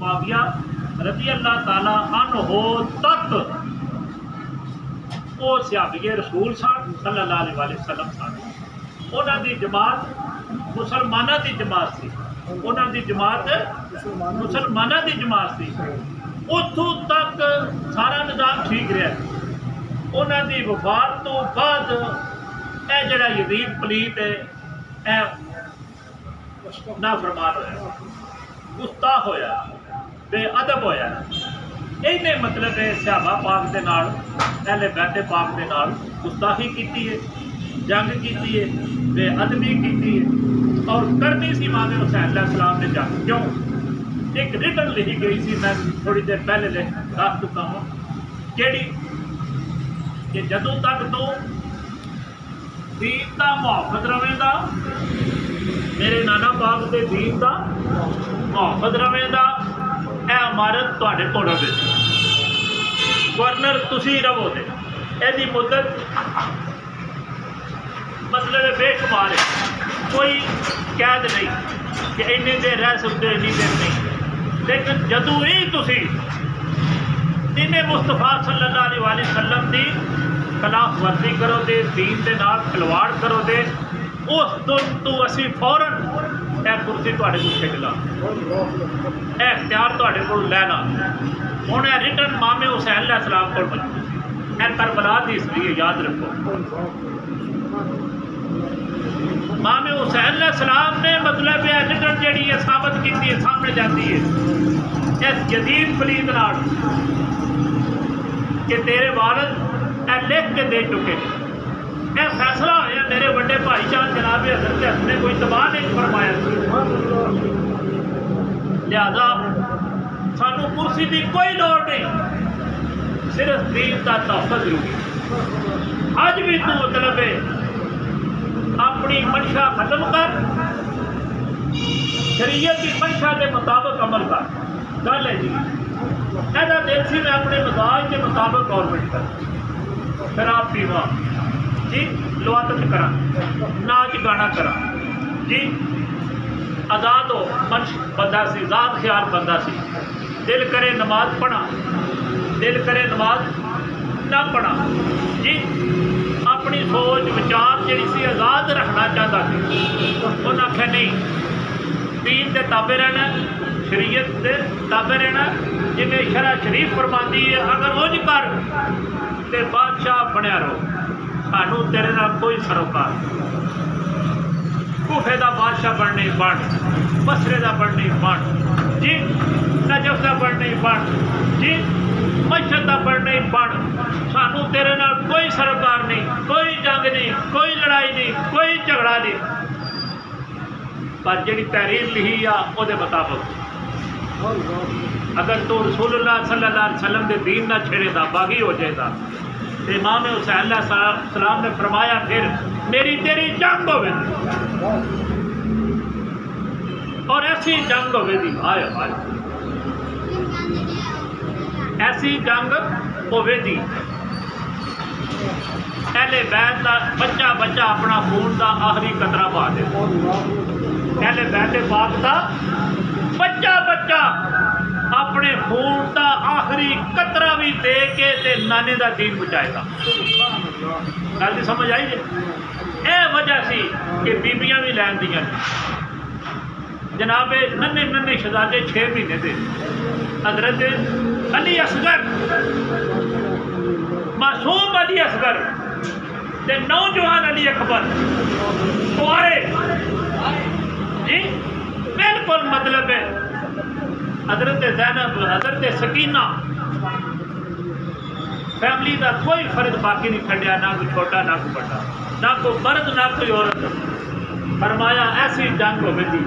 मुआविया रज़ी अल्लाह ताला अन्हु तक वो सहाबी रसूल सन सल्लल्लाहु अलैहि वसल्लम सन। उन्हां दी जमात मुसलमानां दी जमात सी, उन्हां दी जमात मुसलमानां दी जमात सी। उत्थों तक सारा निज़ाम ठीक रहा। उन्हां दी वफात तो बाद यह जिहड़ा यजीद पलीत है नाफरमान होया, गुस्ताख होया, बेअदब होया। इहने मतलब है सहाबा पाक दे नाल अहले बैत पाक दे नाल गुस्ताखी कीती है, जंग कीती है, बेअदबी कीती है और करनी सी इमाम हुसैन अलैहिस्सलाम ने जंग। क्यों? एक रिटन लिखी गई सी, मैं थोड़ी देर पहले दस चुका हूँ, केड़ी कि जदों तक तो दीन का मुहाफिज रवेगा, मेरे नाना पाक के दीन का मुहाफिज रवेगा, यह इमारत तुहाडे कोल रवेगी, गवर्नर तुसी रवोगे। यदी मुद्दत मतलब बेशुमार है, कोई कैद नहीं कि इन्नी देर रह सकते, इन्नी देर नहीं। लेकिन जदों ही तुसी दीन मुस्तफा सल्लल्लाहु अलैहि वसल्लम की खिलाफ वर्जी करो दे, दीन के नाल खिलवाड़ करो दे, उस दिन तो असी फौरन यह कुर्सी तुहाडे कोल छड्ड ला, यह इख्तियार तुहाडे कोल लैना। हुण यह रिटन इमाम हुसैन अलैहिस्सलाम कोल मौजूद है, यह करबला दी इसलिए याद रखो। इमाम हुसैन अलैहिस्सलाम ने मतलब यह रिटन जिहड़ी है साबित कीती है, सामने जाती है इस यजीद पलीत नाल कि तेरे वालिद लिख के दे चुके। यह फैसला होया मेरे बड़े भाईचार जनाब हज़रत हसन ने कोई तबाह नहीं फरमाया। लिहाजा सानू कुर्सी की कोई लोड़ नहीं, सिर्फ दीन का तहफ़्फ़ुज़ जरूरी। अज भी तू मतलब है अपनी मंशा खत्म कर, शरीयत की मंशा के मुताबिक अमल कर। गल है जी, ऐसा दिल सी मैं अपने मजाज के मुताबिक गवर्नमेंट कर, शराब पीवा जी, लवातत करा, नाच गाना करा जी, आज़ाद हो मंश बंदा सी, ज़ात ख्याल बंदा सी, दिल करे नमाज पढ़ा, दिल करे नमाज ना पढ़ा जी। अपनी सोच विचार जी सी आज़ाद रखना चाहता सी, उन्हें आख्या नहीं, दीन के ताबे रहना, शरीयत के ताबे रहना, जिमें शरा शरीफ फरमाती है अगर उंज कर ते बादशाह बनया रहो, सानू तेरे नाल कोई सरोकार। कूफे का बादशाह बनने बन, बसरे का बनने बन जी, नजफ का बनने बन जी, मशहद का बनने बन, सानू तेरे नाल कोई सरोकार नहीं, कोई जंग नहीं, कोई लड़ाई नहीं, कोई झगड़ा नहीं। पर जी तहरीर लिखी आ उहदे मुताबिक अगर तू रसूलुल्लाह सल्लल्लाहु अलैहि वसल्लम के दीन ना छेड़ेगा, बागी हो जाएगा। तो इमाम हुसैन अलैहिस्सलाम ने फरमाया फिर मेरी तेरी जंग होवेगी, और ऐसी जंग होवेगी, आए आए ऐसी जंग होवेगी, अहले बैत का बच्चा बच्चा अपना खून का आखिरी कतरा पा दे, अहले बैत पाक का बच्चा बच्चा अपने खून का आखिरी कतरा भी दे के ते नाने का दीन बचाएगा। गल की समझ आई है? यह वजह सी कि बीबियां भी लैन दियां जनाबे नन्हे नन्हे शहजादे 6 महीने के हजरत अली असगर, मासूम अली असगर ते नौजवान अली अकबर कुआरे जी, बिल्कुल मतलब है हजरत ज़ैनब, हजरत सकीना, फैमिली का कोई फर्ज बाकी नहीं छड्या, ना कोई छोटा ना कोई बड़ा, ना कोई मर्द ना कोई औरत। फरमाया ऐसी जंग होगी